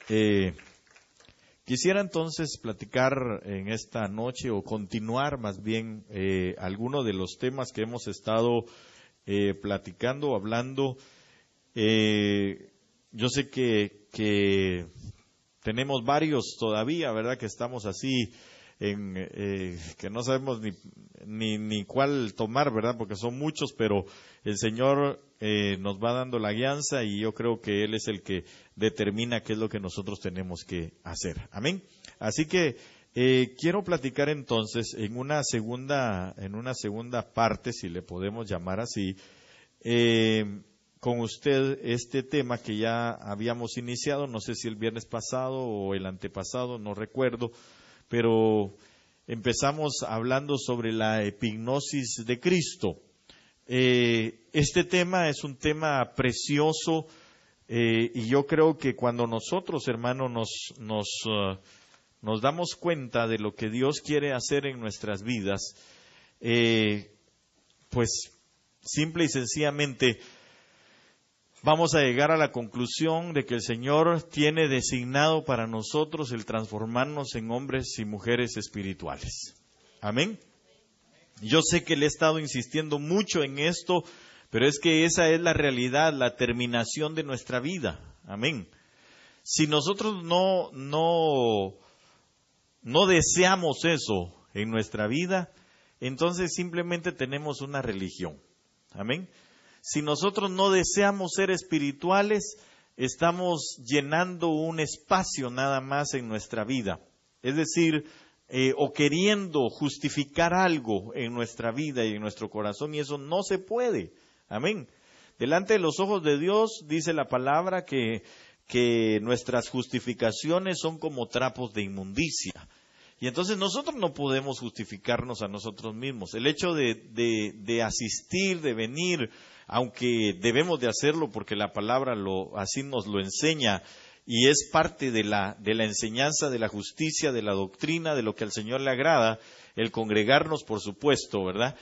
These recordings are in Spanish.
Eh, Quisiera entonces platicar en esta noche o continuar más bien algunos de los temas que hemos estado platicando, hablando. Yo sé que tenemos varios todavía, ¿verdad? Que estamos así que no sabemos ni cuál tomar, ¿verdad? Porque son muchos, pero el Señor nos va dando la guianza y yo creo que Él es el que determina qué es lo que nosotros tenemos que hacer. Amén. Así que quiero platicar entonces en una segunda parte, si le podemos llamar así, con usted este tema que ya habíamos iniciado, no sé si el viernes pasado o el antepasado, no recuerdo, pero empezamos hablando sobre la epignosis de Cristo. Este tema es un tema precioso y yo creo que cuando nosotros, hermanos, nos damos cuenta de lo que Dios quiere hacer en nuestras vidas, pues simple y sencillamente vamos a llegar a la conclusión de que el Señor tiene designado para nosotros el transformarnos en hombres y mujeres espirituales. Amén. Yo sé que le he estado insistiendo mucho en esto, pero es que esa es la realidad, la terminación de nuestra vida. Amén. Si nosotros no deseamos eso en nuestra vida, entonces simplemente tenemos una religión. Amén. Si nosotros no deseamos ser espirituales, estamos llenando un espacio nada más en nuestra vida. Es decir, o queriendo justificar algo en nuestra vida y en nuestro corazón, y eso no se puede. Amén. Delante de los ojos de Dios dice la palabra que nuestras justificaciones son como trapos de inmundicia. Y entonces nosotros no podemos justificarnos a nosotros mismos. El hecho de asistir, de venir, aunque debemos de hacerlo porque la palabra así nos lo enseña y es parte de la enseñanza de la justicia, de la doctrina, de lo que al Señor le agrada, el congregarnos, por supuesto, ¿verdad?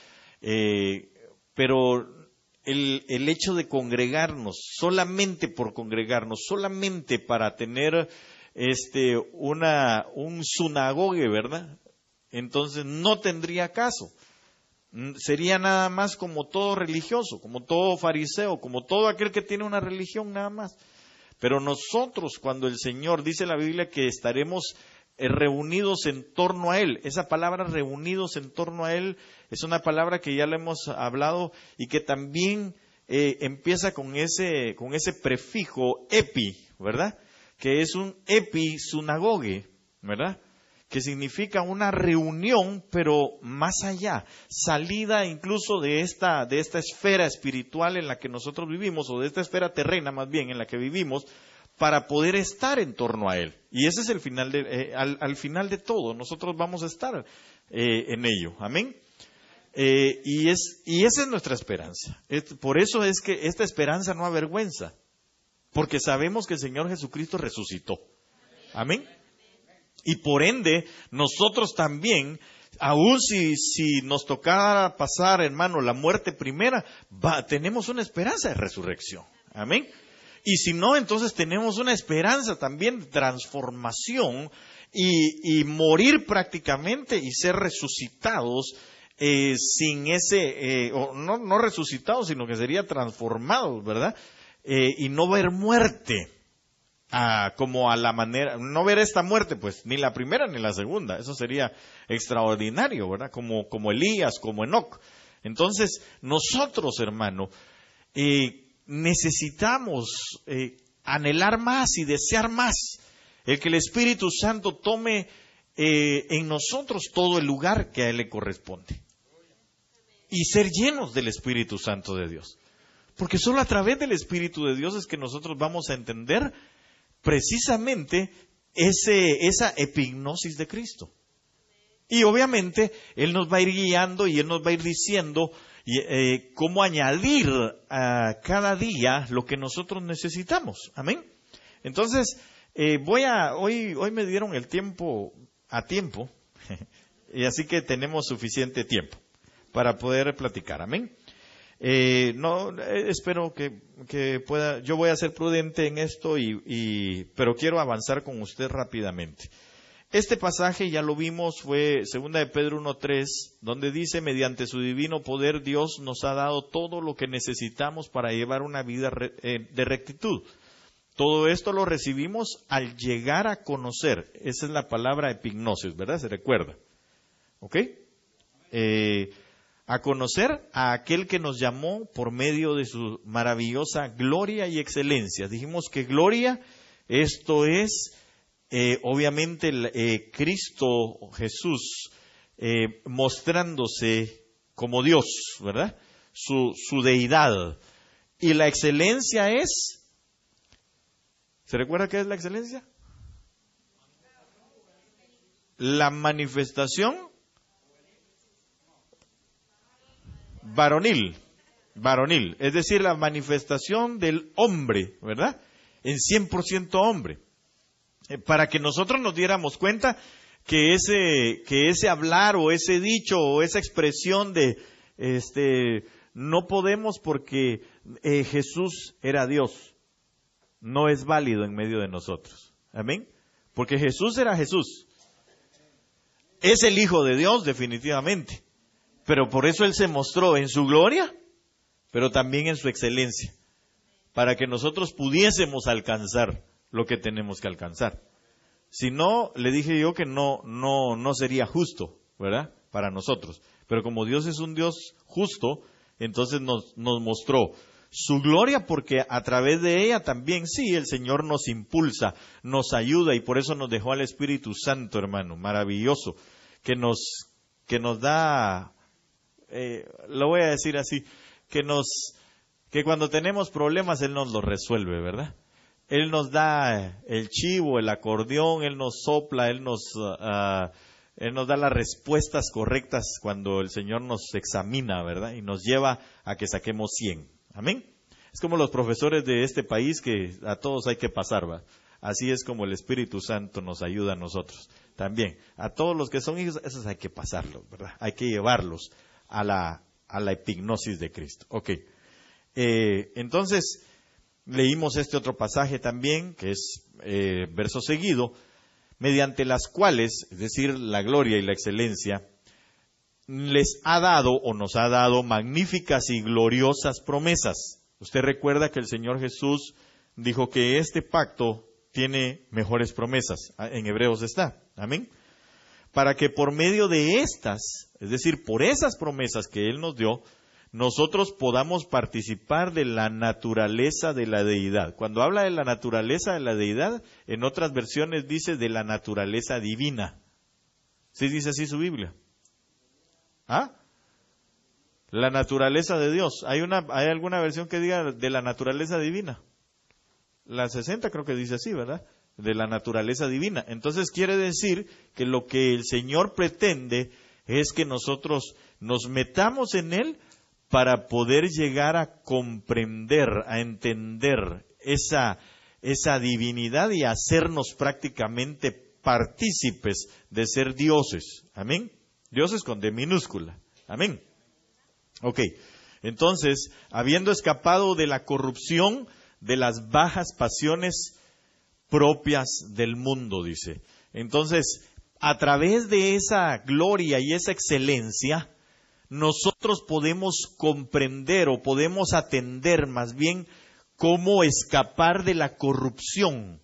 Pero el hecho de congregarnos, solamente por congregarnos, solamente para tener un sinagogue, ¿verdad? Entonces no tendría caso. Sería nada más como todo religioso, como todo fariseo, como todo aquel que tiene una religión nada más. Pero nosotros, cuando el Señor dice la Biblia que estaremos reunidos en torno a Él, esa palabra reunidos en torno a Él es una palabra que ya le hemos hablado y que también empieza con ese prefijo epi, ¿verdad? Que es un episunagoge, ¿verdad? Que significa una reunión, pero más allá, salida incluso de esta esfera espiritual en la que nosotros vivimos, o de esta esfera terrena más bien en la que vivimos, para poder estar en torno a Él. Y ese es el final al final de todo, nosotros vamos a estar en ello. Amén. Y esa es nuestra esperanza. Por eso es que esta esperanza no avergüenza, porque sabemos que el Señor Jesucristo resucitó. Amén. Y por ende, nosotros también, aun si nos tocara pasar, hermano, la muerte primera, tenemos una esperanza de resurrección. Amén. Y si no, entonces tenemos una esperanza también de transformación y morir prácticamente y ser resucitados sin no resucitados, sino que sería transformados, ¿verdad? Y no ver muerte. Como a la manera, no ver esta muerte, pues, ni la primera ni la segunda, eso sería extraordinario, ¿verdad? Como Elías, como Enoc. Entonces, nosotros, hermano, necesitamos anhelar más y desear más, el que el Espíritu Santo tome en nosotros todo el lugar que a Él le corresponde. Y ser llenos del Espíritu Santo de Dios. Porque solo a través del Espíritu de Dios es que nosotros vamos a entender precisamente esa epignosis de Cristo. Y obviamente Él nos va a ir guiando y Él nos va a ir diciendo cómo añadir a cada día lo que nosotros necesitamos. Amén. Entonces, hoy me dieron el tiempo a tiempo, y así que tenemos suficiente tiempo para poder platicar. Amén. Espero que pueda, yo voy a ser prudente en esto, pero quiero avanzar con usted rápidamente. Este pasaje ya lo vimos, fue 2 de Pedro 1:3, donde dice: mediante su divino poder Dios nos ha dado todo lo que necesitamos para llevar una vida de rectitud. Todo esto lo recibimos al llegar a conocer. Esa es la palabra epignosis, ¿verdad? ¿Se recuerda? ¿Ok? A conocer a aquel que nos llamó por medio de su maravillosa gloria y excelencia. Dijimos que gloria, esto es obviamente Cristo Jesús mostrándose como Dios, ¿verdad? Su deidad. Y la excelencia es, ¿se recuerda qué es la excelencia? La manifestación varonil, es decir, la manifestación del hombre, ¿verdad? En 100% hombre. Para que nosotros nos diéramos cuenta que ese hablar o ese dicho o esa expresión de no podemos porque Jesús era Dios, no es válido en medio de nosotros. Amén. Porque Jesús era Jesús. Es el Hijo de Dios definitivamente. Pero por eso Él se mostró en su gloria, pero también en su excelencia, para que nosotros pudiésemos alcanzar lo que tenemos que alcanzar. Si no, le dije yo que no sería justo, ¿verdad? Para nosotros. Pero como Dios es un Dios justo, entonces nos mostró su gloria, porque a través de ella también, sí, el Señor nos impulsa, nos ayuda, y por eso nos dejó al Espíritu Santo, hermano, maravilloso, que nos da... lo voy a decir así, que cuando tenemos problemas Él nos los resuelve, ¿verdad? Él nos da el chivo, el acordeón, Él nos sopla, Él nos da las respuestas correctas cuando el Señor nos examina, ¿verdad? Y nos lleva a que saquemos 100. Amén. Es como los profesores de este país que a todos hay que pasar, ¿va? Así es como el Espíritu Santo nos ayuda a nosotros. También, a todos los que son hijos, esos hay que pasarlos, ¿verdad? Hay que llevarlos a la epignosis de Cristo. Ok. Entonces, leímos este otro pasaje también, que es verso seguido, mediante las cuales, es decir, la gloria y la excelencia, les ha dado o nos ha dado magníficas y gloriosas promesas. Usted recuerda que el Señor Jesús dijo que este pacto tiene mejores promesas. En Hebreos está. Amén. Para que por medio de estas, es decir, por esas promesas que Él nos dio, nosotros podamos participar de la naturaleza de la deidad. Cuando habla de la naturaleza de la deidad, en otras versiones dice de la naturaleza divina. ¿Sí dice así su Biblia? ¿Ah? La naturaleza de Dios. ¿Hay alguna versión que diga de la naturaleza divina? La 60 creo que dice así, ¿verdad? De la naturaleza divina. Entonces quiere decir que lo que el Señor pretende es que nosotros nos metamos en Él para poder llegar a comprender, a entender esa divinidad y hacernos prácticamente partícipes de ser dioses. Amén. Dioses con D minúscula. Amén. Ok. Entonces, habiendo escapado de la corrupción de las bajas pasiones propias del mundo, dice. Entonces, a través de esa gloria y esa excelencia, nosotros podemos comprender o podemos atender más bien cómo escapar de la corrupción,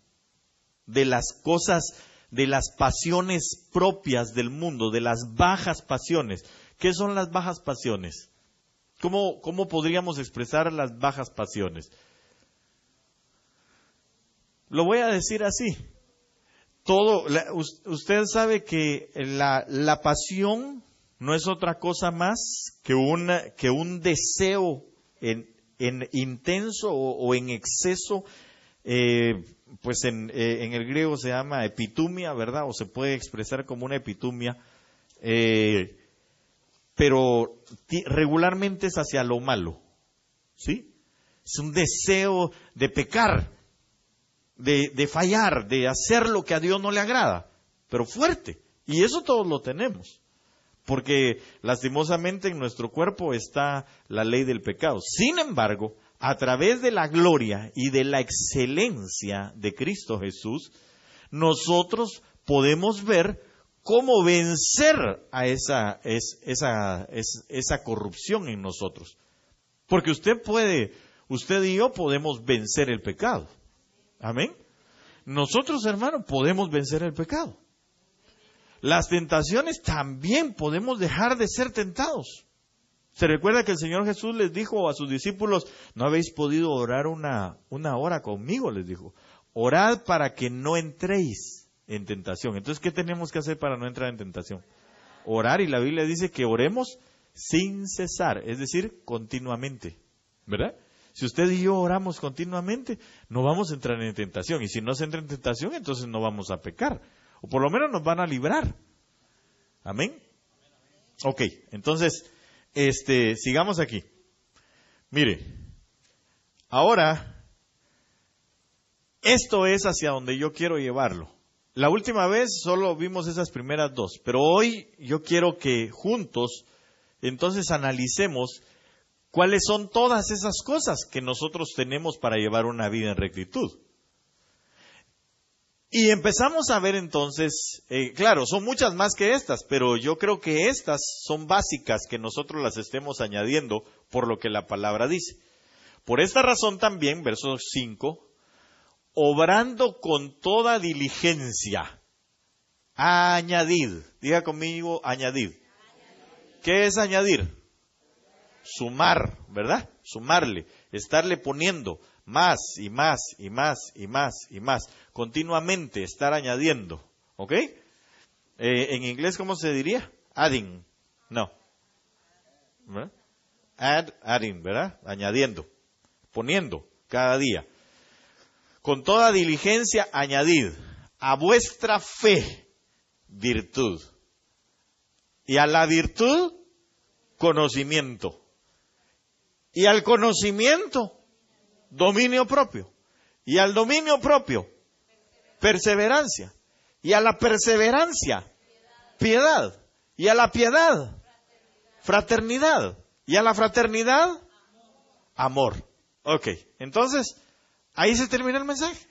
de las cosas, de las pasiones propias del mundo, de las bajas pasiones. ¿Qué son las bajas pasiones? ¿Cómo podríamos expresar las bajas pasiones? Lo voy a decir así. Usted sabe que la pasión no es otra cosa más que un deseo en intenso o en exceso, pues en el griego se llama epitumia, ¿verdad? O se puede expresar como una epitumia, pero regularmente es hacia lo malo, ¿sí? Es un deseo de pecar, de fallar, de hacer lo que a Dios no le agrada, pero fuerte. Y eso todos lo tenemos. porque lastimosamente en nuestro cuerpo está la ley del pecado. Sin embargo, a través de la gloria y de la excelencia de Cristo Jesús, nosotros podemos ver cómo vencer a esa corrupción en nosotros. Porque usted y yo podemos vencer el pecado. Amén. Nosotros, hermanos, podemos vencer el pecado. Las tentaciones también podemos dejar de ser tentados. Se recuerda que el Señor Jesús les dijo a sus discípulos, no habéis podido orar una hora conmigo, les dijo. Orad para que no entréis en tentación. Entonces, ¿qué tenemos que hacer para no entrar en tentación? Orar, y la Biblia dice que oremos sin cesar, es decir, continuamente, ¿verdad? Si usted y yo oramos continuamente, no vamos a entrar en tentación. Y si no se entra en tentación, entonces no vamos a pecar. O por lo menos nos van a librar. Amén. Ok, entonces, sigamos aquí. Mire, ahora, esto es hacia donde yo quiero llevarlo. La última vez solo vimos esas primeras dos, pero hoy yo quiero que juntos, entonces analicemos cuáles son todas esas cosas que nosotros tenemos para llevar una vida en rectitud. Y empezamos a ver entonces, claro, son muchas más que estas, pero yo creo que estas son básicas que nosotros las estemos añadiendo por lo que la palabra dice. Por esta razón también, verso 5, obrando con toda diligencia, añadid, diga conmigo, añadid. ¿Qué es añadir? Sumar, ¿verdad? Sumarle, estarle poniendo más y más y más y más y más, continuamente estar añadiendo, ¿ok? En inglés, ¿cómo se diría? Adding, no, ¿verdad? Adding, ¿verdad? Añadiendo, poniendo cada día. Con toda diligencia añadid a vuestra fe virtud, y a la virtud conocimiento, y al conocimiento dominio propio, y al dominio propio perseverancia, y a la perseverancia piedad, y a la piedad fraternidad, y a la fraternidad amor. Ok, entonces ahí se termina el mensaje.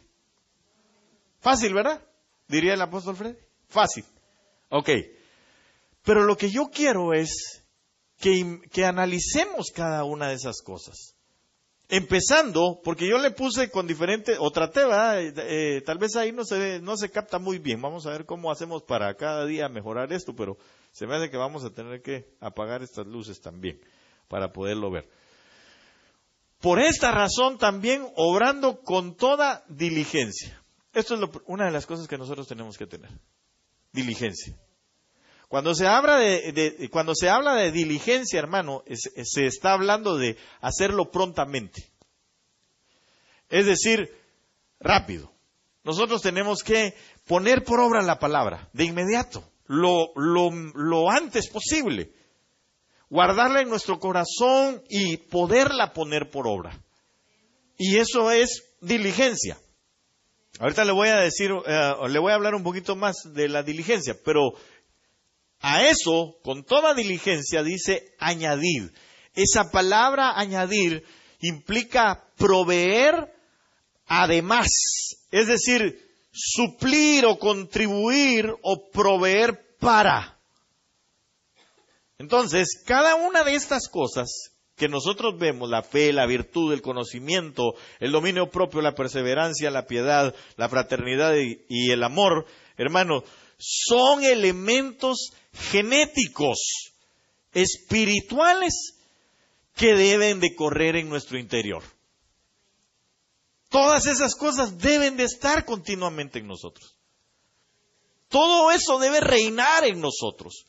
Fácil, ¿verdad? Diría el apóstol Freddy. Fácil. Ok. Pero lo que yo quiero es que analicemos cada una de esas cosas. Empezando, porque yo le puse con diferentes, o traté, ¿verdad? Tal vez ahí no se capta muy bien. Vamos a ver cómo hacemos para cada día mejorar esto, pero se me hace que vamos a tener que apagar estas luces también para poderlo ver. Por esta razón también obrando con toda diligencia. Esto es una de las cosas que nosotros tenemos que tener. Diligencia. Cuando se habla de diligencia, hermano, se está hablando de hacerlo prontamente. Es decir, rápido. Nosotros tenemos que poner por obra la palabra, de inmediato, lo antes posible. Guardarla en nuestro corazón y poderla poner por obra. Y eso es diligencia. Ahorita le voy a hablar un poquito más de la diligencia, pero a eso, con toda diligencia, dice añadir. Esa palabra añadir implica proveer además, es decir, suplir o contribuir o proveer para. Entonces, cada una de estas cosas que nosotros vemos, la fe, la virtud, el conocimiento, el dominio propio, la perseverancia, la piedad, la fraternidad y el amor, hermano, son elementos genéticos, espirituales, que deben de correr en nuestro interior. Todas esas cosas deben de estar continuamente en nosotros. Todo eso debe reinar en nosotros.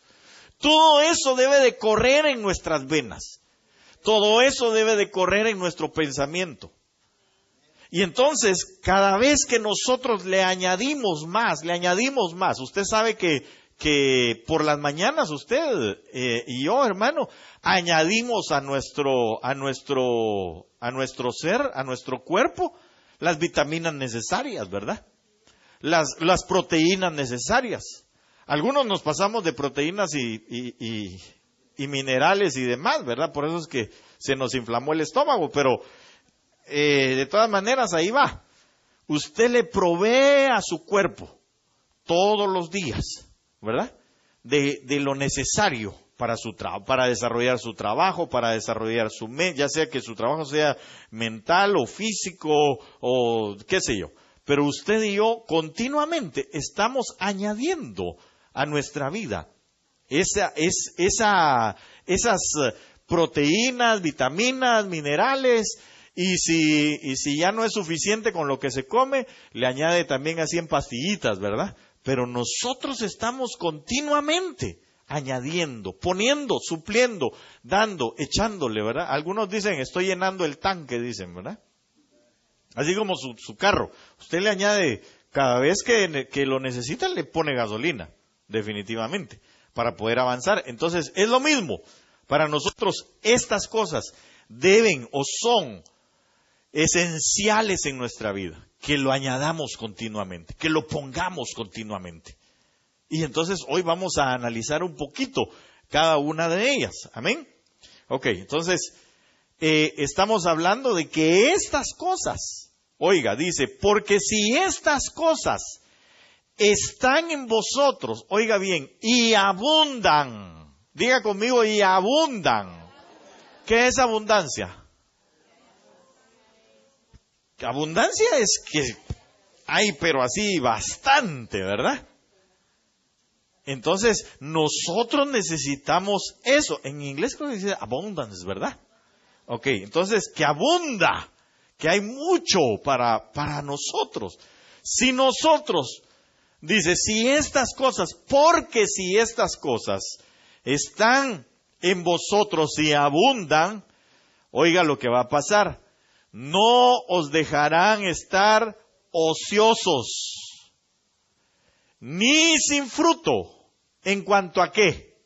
Todo eso debe de correr en nuestras venas. Todo eso debe de correr en nuestro pensamiento. Y entonces, cada vez que nosotros le añadimos más, usted sabe que por las mañanas usted y yo, hermano, añadimos a nuestro ser, a nuestro cuerpo, las vitaminas necesarias, ¿verdad? Las proteínas necesarias. Algunos nos pasamos de proteínas y minerales y demás, ¿verdad? Por eso es que se nos inflamó el estómago, pero de todas maneras ahí va. Usted le provee a su cuerpo todos los días, ¿verdad? De lo necesario para para desarrollar su trabajo, para desarrollar su mente, ya sea que su trabajo sea mental o físico o qué sé yo. Pero usted y yo continuamente estamos añadiendo a nuestra vida esas proteínas, vitaminas, minerales, y si ya no es suficiente con lo que se come, le añade también así en pastillitas, ¿verdad? Pero nosotros estamos continuamente añadiendo, poniendo, supliendo, dando, echándole, ¿verdad? Algunos dicen, estoy llenando el tanque, dicen, ¿verdad? Así como su carro. Usted le añade, cada vez que lo necesita, le pone gasolina, definitivamente, para poder avanzar. Entonces, es lo mismo. Para nosotros, estas cosas deben o son esenciales en nuestra vida, que lo añadamos continuamente, que lo pongamos continuamente. Y entonces hoy vamos a analizar un poquito cada una de ellas. Amén. Ok, entonces estamos hablando de que estas cosas, oiga, dice, porque si estas cosas están en vosotros, oiga bien, y abundan, diga conmigo, y abundan. ¿Qué es abundancia? Abundancia es que hay, pero así bastante, ¿verdad? Entonces, nosotros necesitamos eso. En inglés creo que dice abundance, ¿verdad? Ok, entonces, que abunda, que hay mucho para nosotros. Si nosotros, dice, si estas cosas, porque si estas cosas están en vosotros y abundan, oiga lo que va a pasar. No os dejarán estar ociosos, ni sin fruto. ¿En cuanto a qué?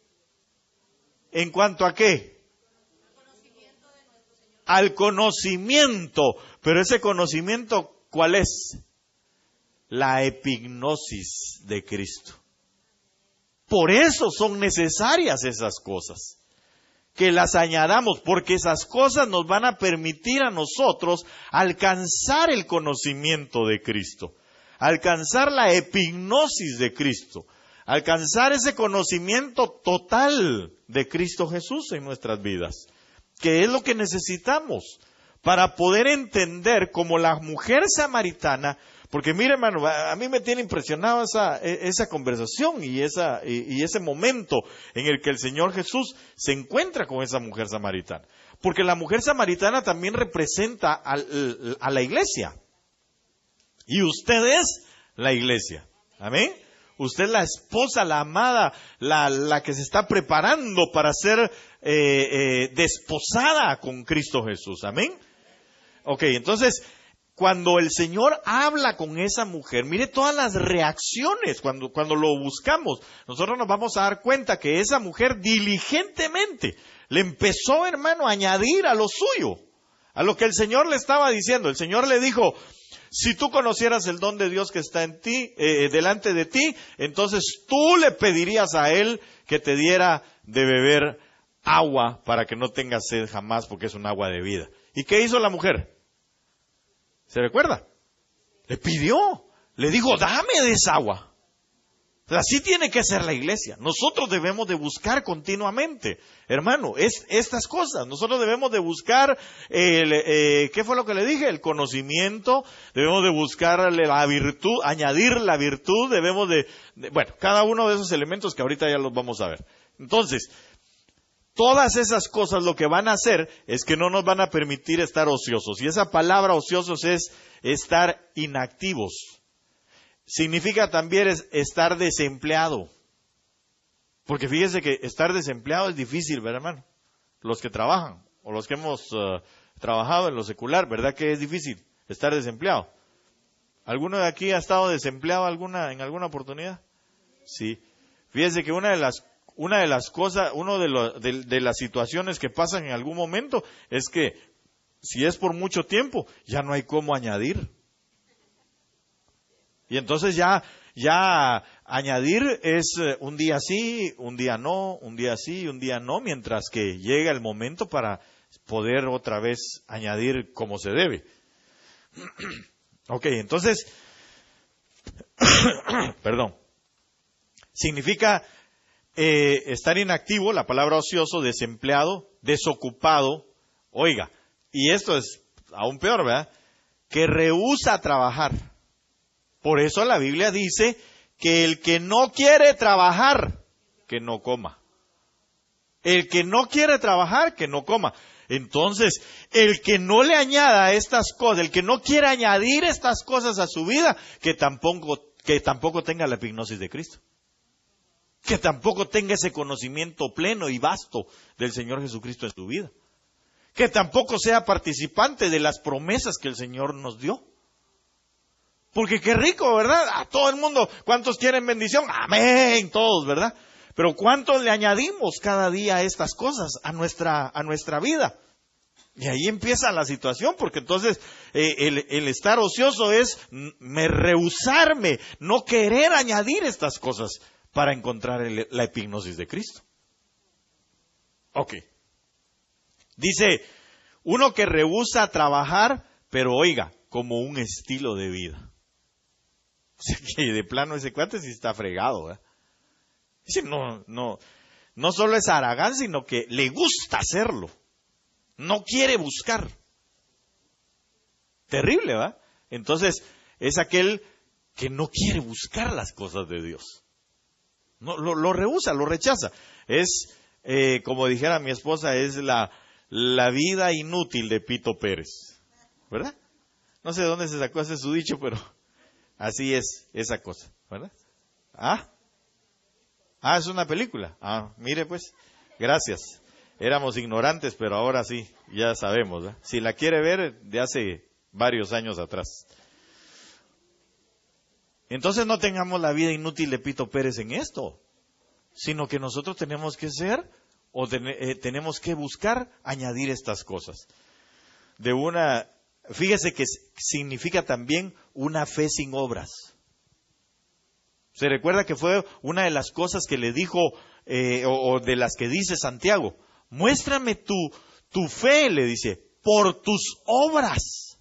¿En cuanto a qué? Al conocimiento. Pero ese conocimiento, ¿cuál es? La epignosis de Cristo. Por eso son necesarias esas cosas. Que las añadamos, porque esas cosas nos van a permitir a nosotros alcanzar el conocimiento de Cristo, alcanzar la epignosis de Cristo, alcanzar ese conocimiento total de Cristo Jesús en nuestras vidas, que es lo que necesitamos para poder entender como la mujer samaritana. Porque mire, hermano, a mí me tiene impresionado esa conversación y ese momento en el que el Señor Jesús se encuentra con esa mujer samaritana. Porque la mujer samaritana también representa a la iglesia. Y usted es la iglesia. Amén. Usted es la esposa, la amada, la que se está preparando para ser desposada con Cristo Jesús. Amén. Ok, entonces, cuando el Señor habla con esa mujer, mire todas las reacciones cuando lo buscamos. Nosotros nos vamos a dar cuenta que esa mujer diligentemente le empezó, hermano, a añadir a lo suyo, a lo que el Señor le estaba diciendo. El Señor le dijo, si tú conocieras el don de Dios que está en ti, delante de ti, entonces tú le pedirías a Él que te diera de beber agua para que no tengas sed jamás, porque es un agua de vida. ¿Y qué hizo la mujer? ¿Se recuerda? Le pidió, le dijo, dame de esa agua. Así tiene que ser la iglesia. Nosotros debemos de buscar continuamente, hermano, estas cosas. Nosotros debemos de buscar, ¿qué fue lo que le dije? El conocimiento, debemos de buscar la virtud, añadir la virtud, debemos bueno, cada uno de esos elementos que ahorita ya los vamos a ver. Entonces, todas esas cosas lo que van a hacer es que no nos van a permitir estar ociosos. Y esa palabra ociosos es estar inactivos. Significa también estar desempleado. Porque fíjese que estar desempleado es difícil, ¿verdad, hermano? Los que trabajan o los que hemos trabajado en lo secular, ¿verdad que es difícil estar desempleado? ¿Alguno de aquí ha estado desempleado en alguna oportunidad? Sí. Fíjese que una de las cosas, de las situaciones que pasan en algún momento es que si es por mucho tiempo, ya no hay cómo añadir. Y entonces ya añadir es un día sí, un día no, un día sí, un día no, mientras que llega el momento para poder otra vez añadir como se debe. Ok, entonces, perdón, significa estar inactivo, la palabra ocioso, desempleado, desocupado, oiga, y esto es aún peor, ¿verdad? Que rehúsa trabajar. Por eso la Biblia dice que el que no quiere trabajar, que no coma. El que no quiere trabajar, que no coma. Entonces, el que no le añada estas cosas, el que no quiere añadir estas cosas a su vida, que tampoco tenga la epignosis de Cristo. Que tampoco tenga ese conocimiento pleno y vasto del Señor Jesucristo en su vida. Que tampoco sea participante de las promesas que el Señor nos dio. Porque qué rico, ¿verdad? A todo el mundo, ¿cuántos quieren bendición? Amén, todos, ¿verdad? Pero ¿cuántos le añadimos cada día estas cosas a nuestra vida? Y ahí empieza la situación, porque entonces el estar ocioso es rehusarme, no querer añadir estas cosas para encontrar la epignosis de Cristo. Ok. Dice, uno que rehúsa trabajar, pero oiga, como un estilo de vida. O sea que de plano ese cuate sí está fregado, ¿verdad? Dice, no solo es aragán, sino que le gusta hacerlo. No quiere buscar. Terrible, ¿verdad? Entonces, es aquel que no quiere buscar las cosas de Dios. No, lo rehúsa, lo rechaza. Es, como dijera mi esposa, es la vida inútil de Pito Pérez. ¿Verdad? No sé de dónde se sacó ese su dicho, pero así es esa cosa. ¿Verdad? Es una película. Mire pues, gracias. Éramos ignorantes, pero ahora sí, ya sabemos, ¿verdad? Si la quiere ver, de hace varios años atrás. Entonces no tengamos la vida inútil de Pito Pérez en esto, sino que nosotros tenemos que ser, tenemos que buscar añadir estas cosas. Fíjese que significa también una fe sin obras. Se recuerda que fue una de las cosas que le dijo, o de las que dice Santiago, muéstrame tu fe, le dice, por tus obras,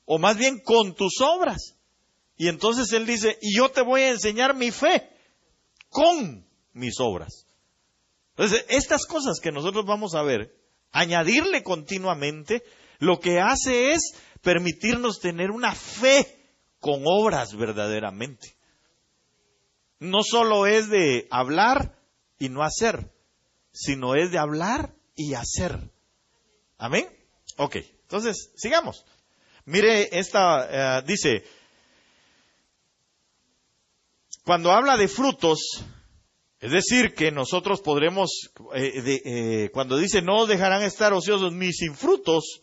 o más bien con tus obras. Y entonces él dice, y yo te voy a enseñar mi fe con mis obras. Entonces, estas cosas que nosotros vamos a ver, añadirle continuamente, lo que hace es permitirnos tener una fe con obras verdaderamente. No solo es de hablar y no hacer, sino es de hablar y hacer. ¿Amén? Ok, entonces, sigamos. Mire, dice, cuando habla de frutos, es decir, que nosotros podremos, cuando dice no dejarán estar ociosos ni sin frutos,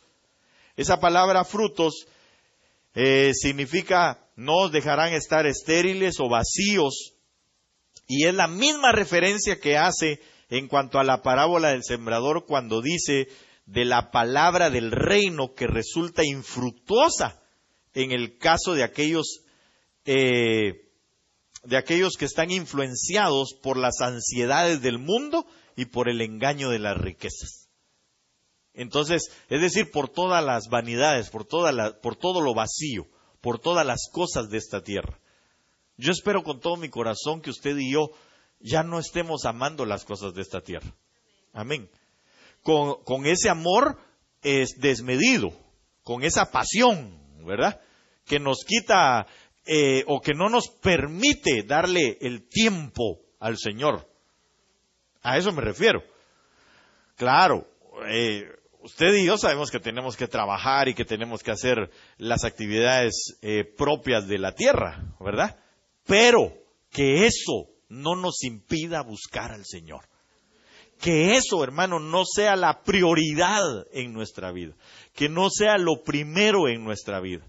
esa palabra frutos significa no dejarán estar estériles o vacíos, y es la misma referencia que hace en cuanto a la parábola del sembrador cuando dice de la palabra del reino que resulta infructuosa en el caso de aquellos que están influenciados por las ansiedades del mundo y por el engaño de las riquezas. Entonces, es decir, por todas las vanidades, por todo lo vacío, por todas las cosas de esta tierra. Yo espero con todo mi corazón que usted y yo ya no estemos amando las cosas de esta tierra. Amén. Con ese amor desmedido, con esa pasión, ¿verdad? Que nos quita o que no nos permite darle el tiempo al Señor. A eso me refiero. Claro, usted y yo sabemos que tenemos que trabajar y que tenemos que hacer las actividades propias de la tierra, ¿verdad? Pero que eso no nos impida buscar al Señor. Que eso, hermano, no sea la prioridad en nuestra vida. Que no sea lo primero en nuestra vida.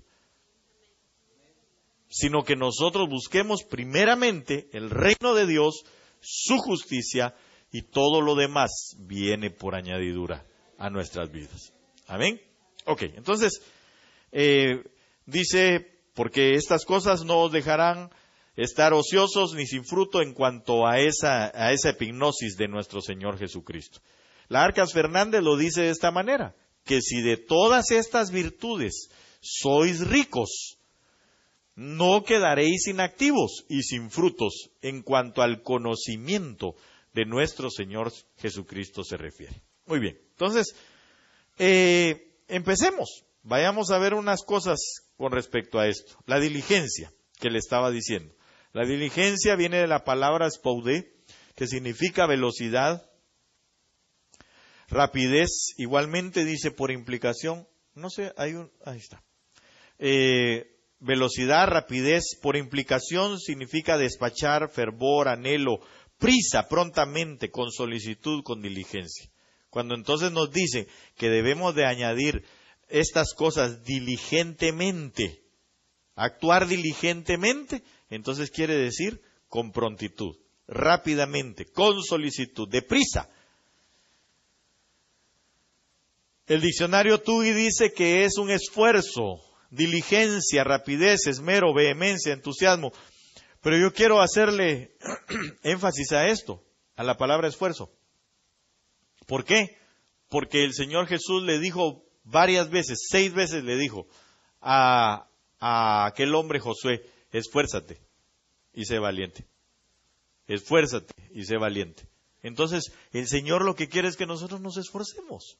Sino que nosotros busquemos primeramente el reino de Dios, su justicia, y todo lo demás viene por añadidura a nuestras vidas. Amén. Ok, entonces, dice porque estas cosas no os dejarán estar ociosos ni sin fruto en cuanto a esa epignosis de nuestro Señor Jesucristo. La Arcas Fernández lo dice de esta manera, que si de todas estas virtudes sois ricos, no quedaréis inactivos y sin frutos en cuanto al conocimiento de nuestro Señor Jesucristo se refiere. Muy bien, entonces, empecemos. Vayamos a ver unas cosas con respecto a esto. La diligencia que le estaba diciendo. La diligencia viene de la palabra spoudé, que significa velocidad, rapidez. Igualmente dice por implicación, no sé, ahí está. Velocidad, rapidez, por implicación significa despachar, fervor, anhelo, prisa, prontamente, con solicitud, con diligencia. Cuando entonces nos dice que debemos de añadir estas cosas diligentemente, actuar diligentemente, entonces quiere decir con prontitud, rápidamente, con solicitud, deprisa. El diccionario TUI dice que es un esfuerzo, diligencia, rapidez, esmero, vehemencia, entusiasmo. Pero yo quiero hacerle énfasis a esto, a la palabra esfuerzo. ¿Por qué? Porque el Señor Jesús le dijo varias veces, 6 veces le dijo a aquel hombre Josué, esfuérzate y sé valiente. Esfuérzate y sé valiente. Entonces, el Señor lo que quiere es que nosotros nos esforcemos.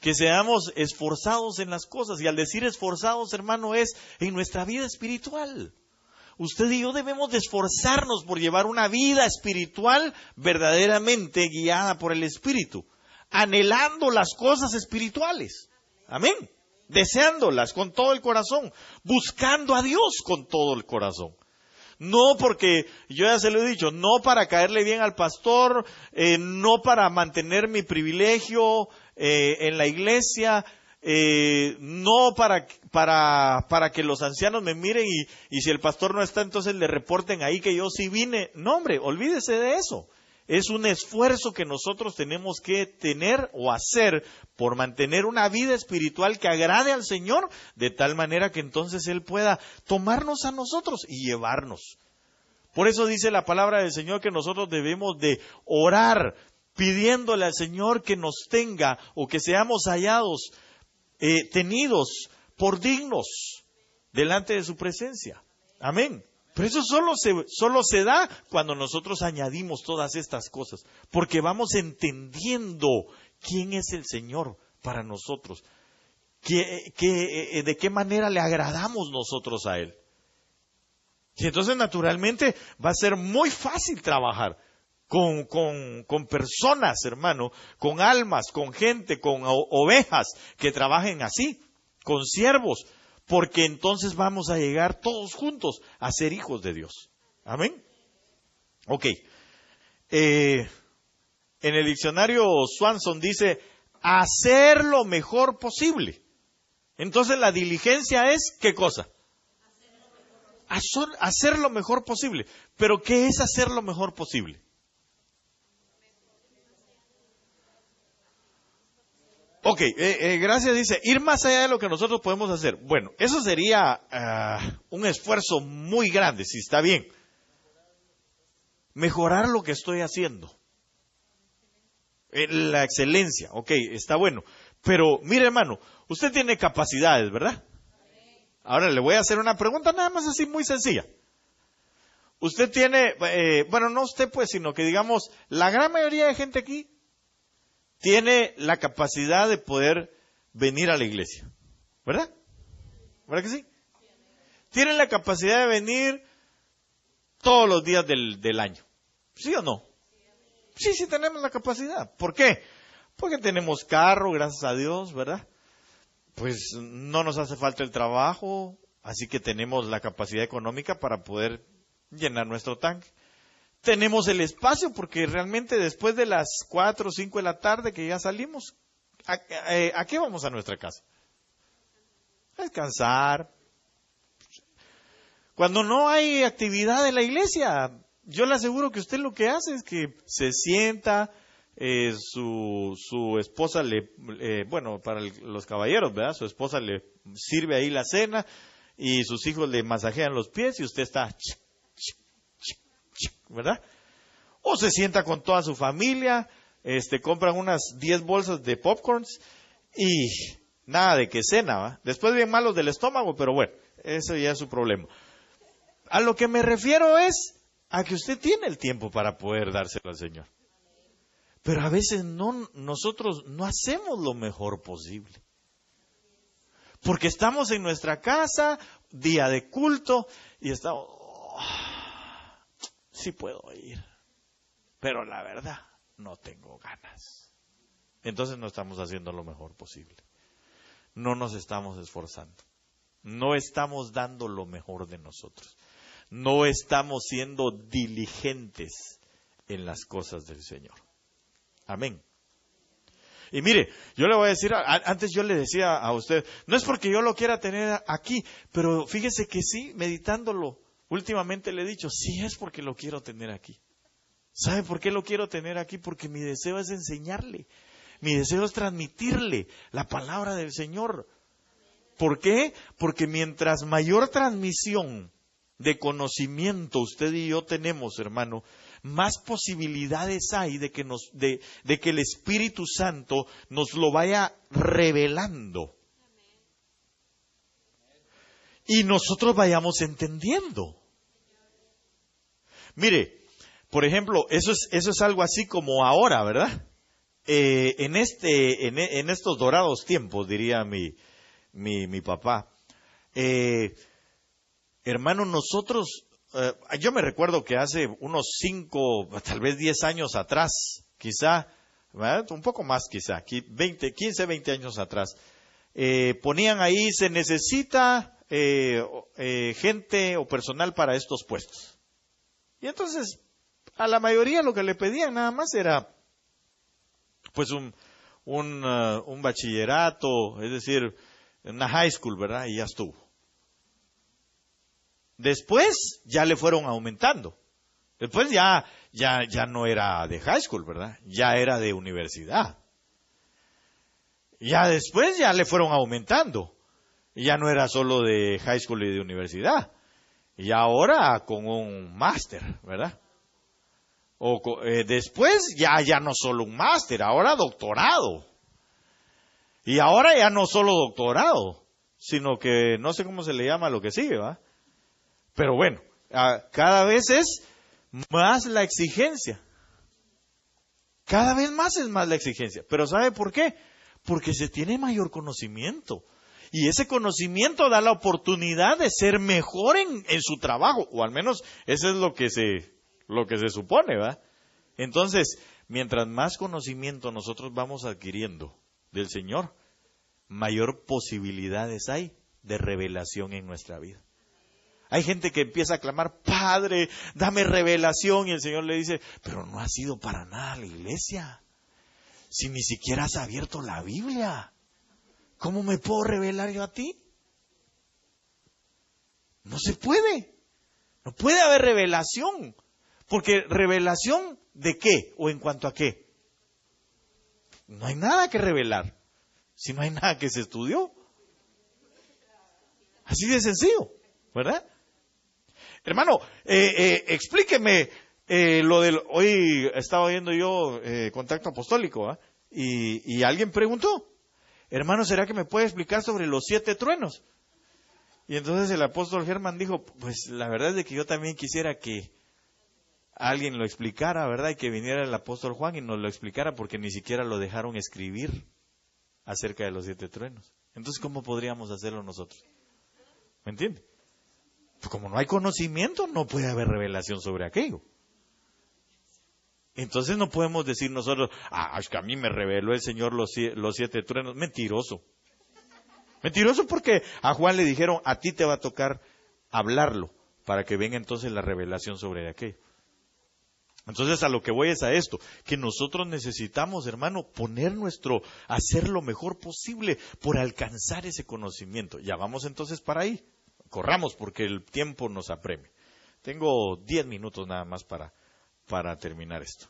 Que seamos esforzados en las cosas. Y al decir esforzados, hermano, es en nuestra vida espiritual. Usted y yo debemos de esforzarnos por llevar una vida espiritual verdaderamente guiada por el Espíritu. Anhelando las cosas espirituales. Amén. Deseándolas con todo el corazón. Buscando a Dios con todo el corazón. No porque, yo ya se lo he dicho, no para caerle bien al pastor, no para mantener mi privilegio en la iglesia, no para que los ancianos me miren y si el pastor no está, entonces le reporten ahí que yo sí vine. No, hombre, olvídese de eso. Es un esfuerzo que nosotros tenemos que tener o hacer por mantener una vida espiritual que agrade al Señor, de tal manera que entonces Él pueda tomarnos a nosotros y llevarnos. Por eso dice la palabra del Señor que nosotros debemos de orar, pidiéndole al Señor que nos tenga o que seamos hallados, tenidos por dignos delante de su presencia. Amén. Pero eso solo se da cuando nosotros añadimos todas estas cosas, porque vamos entendiendo quién es el Señor para nosotros, de qué manera le agradamos nosotros a Él. Y entonces naturalmente va a ser muy fácil trabajar con personas, hermano, con almas, con gente, con ovejas que trabajen así, con siervos. Porque entonces vamos a llegar todos juntos a ser hijos de Dios. Amén. Ok. En el diccionario Swanson dice, hacer lo mejor posible. Entonces la diligencia es, ¿qué cosa? Hacer lo mejor posible. ¿Pero qué es hacer lo mejor posible? Ok, gracias, dice, ir más allá de lo que nosotros podemos hacer. Bueno, eso sería un esfuerzo muy grande, si está bien. Mejorar lo que estoy haciendo. La excelencia, ok, está bueno. Pero, mire hermano, usted tiene capacidades, ¿verdad? Ahora le voy a hacer una pregunta nada más así muy sencilla. Usted tiene, bueno, no usted pues, sino que digamos, la gran mayoría de gente aquí tiene la capacidad de poder venir a la iglesia, ¿verdad? ¿Verdad que sí? Tienen la capacidad de venir todos los días del año, ¿sí o no? Sí, sí tenemos la capacidad. ¿Por qué? Porque tenemos carro, gracias a Dios, ¿verdad? Pues no nos hace falta el trabajo, así que tenemos la capacidad económica para poder llenar nuestro tanque. Tenemos el espacio porque realmente después de las 4 o 5 de la tarde que ya salimos, ¿a qué vamos a nuestra casa? A descansar. Cuando no hay actividad en la iglesia, yo le aseguro que usted lo que hace es que se sienta, su esposa bueno, para los caballeros, ¿verdad? Su esposa le sirve ahí la cena y sus hijos le masajean los pies y usted está, ¿verdad? O se sienta con toda su familia, compran unas 10 bolsas de popcorns y nada de que cena, ¿va? Después bien malos del estómago, pero bueno, eso ya es su problema. A lo que me refiero es a que usted tiene el tiempo para poder dárselo al Señor. Pero a veces nosotros no hacemos lo mejor posible. Porque estamos en nuestra casa, día de culto, y estamos, sí puedo ir, pero la verdad no tengo ganas. Entonces no estamos haciendo lo mejor posible. No nos estamos esforzando. No estamos dando lo mejor de nosotros. No estamos siendo diligentes en las cosas del Señor. Amén. Y mire, yo le voy a decir, antes yo le decía a usted, no es porque yo lo quiera tener aquí, pero fíjese que sí, meditándolo, últimamente le he dicho, sí es porque lo quiero tener aquí. ¿Sabe por qué lo quiero tener aquí? Porque mi deseo es enseñarle, mi deseo es transmitirle la palabra del Señor. ¿Por qué? Porque mientras mayor transmisión de conocimiento usted y yo tenemos, hermano, más posibilidades hay de que el Espíritu Santo nos lo vaya revelando. Y nosotros vayamos entendiendo. Mire, por ejemplo, eso es algo así como ahora, ¿verdad? En estos dorados tiempos, diría mi papá. Hermano, nosotros, yo me recuerdo que hace unos 5, tal vez 10 años atrás, quizá, ¿verdad? Un poco más quizá, 15, 20 años atrás, ponían ahí, se necesita gente o personal para estos puestos. Y entonces, a la mayoría lo que le pedían nada más era, pues un bachillerato, es decir, una high school, ¿verdad? Y ya estuvo. Después ya le fueron aumentando. Después ya no era de high school, ¿verdad? Ya era de universidad. Ya después ya le fueron aumentando. Ya no era solo de high school y de universidad. Y ahora con un máster, ¿verdad? Después ya no solo un máster, ahora doctorado. Y ahora ya no solo doctorado, sino que no sé cómo se le llama lo que sigue, ¿va? Pero bueno, cada vez es más la exigencia. Cada vez más es más la exigencia. Pero ¿sabe por qué? Porque se tiene mayor conocimiento. Y ese conocimiento da la oportunidad de ser mejor en su trabajo. O al menos eso es lo que se supone, ¿va? Entonces, mientras más conocimiento nosotros vamos adquiriendo del Señor, mayor posibilidades hay de revelación en nuestra vida. Hay gente que empieza a clamar, Padre, dame revelación. Y el Señor le dice, pero no has ido para nada a la iglesia. Si ni siquiera has abierto la Biblia, ¿cómo me puedo revelar yo a ti? No se puede. No puede haber revelación. Porque revelación ¿de qué? ¿O en cuanto a qué? No hay nada que revelar. Si no hay nada que se estudió. Así de sencillo, ¿verdad? Hermano, explíqueme lo del... Hoy estaba oyendo yo Contacto Apostólico, ¿eh? Y alguien preguntó, hermano, ¿será que me puede explicar sobre los 7 truenos? Y entonces el apóstol Germán dijo, pues la verdad es de que yo también quisiera que alguien lo explicara, ¿verdad? Y que viniera el apóstol Juan y nos lo explicara, porque ni siquiera lo dejaron escribir acerca de los 7 truenos. Entonces, ¿cómo podríamos hacerlo nosotros? ¿Me entiende? Pues como no hay conocimiento, no puede haber revelación sobre aquello. Entonces no podemos decir nosotros, es que a mí me reveló el Señor los 7 truenos. Mentiroso. Mentiroso, porque a Juan le dijeron, a ti te va a tocar hablarlo, para que venga entonces la revelación sobre aquello. Entonces a lo que voy es a esto, que nosotros necesitamos, hermano, hacer lo mejor posible por alcanzar ese conocimiento. Ya vamos entonces para ahí. Corramos porque el tiempo nos apremia. Tengo 10 minutos nada más para terminar esto.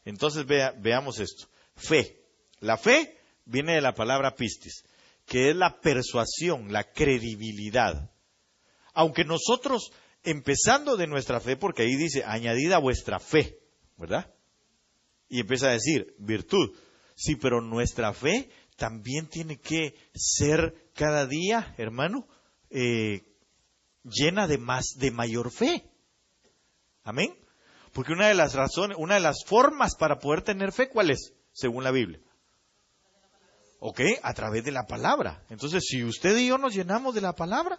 Entonces veamos esto. Fe. La fe viene de la palabra pistis, que es la persuasión, la credibilidad. Aunque nosotros, empezando de nuestra fe, porque ahí dice, añadida a vuestra fe, ¿verdad? Y empieza a decir, virtud. Sí, pero nuestra fe también tiene que ser cada día, hermano, llena de mayor fe. Amén. Porque una de las razones, una de las formas para poder tener fe, ¿cuál es? Según la Biblia. ¿Ok? A través de la palabra. Entonces, si usted y yo nos llenamos de la palabra,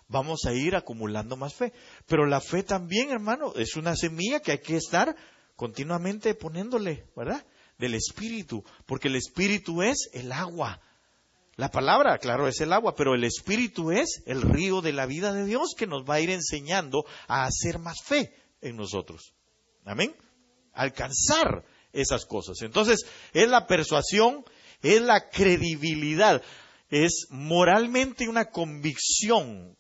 vamos a ir acumulando más fe. Pero la fe también, hermano, es una semilla que hay que estar continuamente poniéndole, ¿verdad? Del Espíritu. Porque el Espíritu es el agua. La palabra, claro, es el agua, pero el Espíritu es el río de la vida de Dios que nos va a ir enseñando a hacer más fe en nosotros. Amén. Alcanzar esas cosas. Entonces, es la persuasión, es la credibilidad, es moralmente una convicción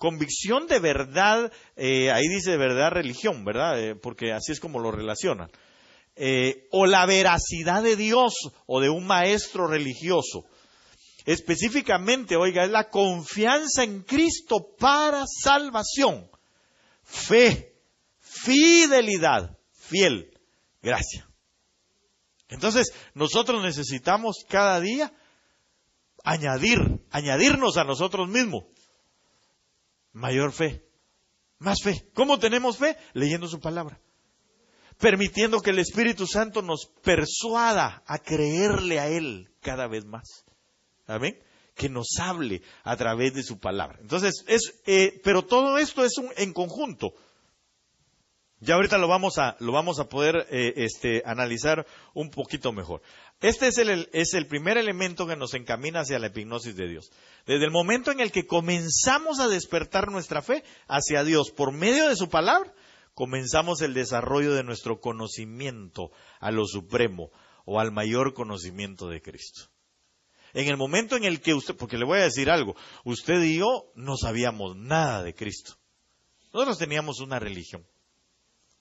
de verdad, ahí dice verdad, religión, ¿verdad? Porque así es como lo relacionan. O la veracidad de Dios o de un maestro religioso. Específicamente, oiga, es la confianza en Cristo para salvación, fe, fidelidad, fiel, gracia. Entonces, nosotros necesitamos cada día añadirnos a nosotros mismos mayor fe, más fe. ¿Cómo tenemos fe? Leyendo su palabra, permitiendo que el Espíritu Santo nos persuada a creerle a Él cada vez más. Amén. Que nos hable a través de su palabra. Entonces, pero todo esto es en conjunto. Ya ahorita lo vamos a poder analizar un poquito mejor. Este es el primer elemento que nos encamina hacia la epignosis de Dios. Desde el momento en el que comenzamos a despertar nuestra fe hacia Dios por medio de su palabra, comenzamos el desarrollo de nuestro conocimiento a lo supremo o al mayor conocimiento de Cristo. En el momento en el que usted, porque le voy a decir algo, usted y yo no sabíamos nada de Cristo. Nosotros teníamos una religión.